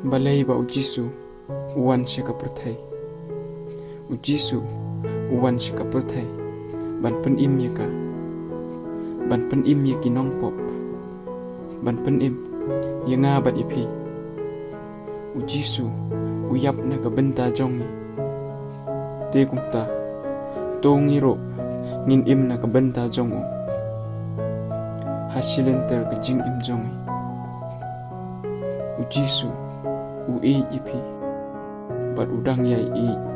balai ba ujisu uwan shika perthai ujisu uwan shika perthai ban pen im ye ki nong pop ban pen im ye nga bat ipi ujisu uyap na ka benta jongi te kumta tongi ro ngin im na ka benta jongo hasilenter ka jing im jongi ujisu ui ipi bat udang yai i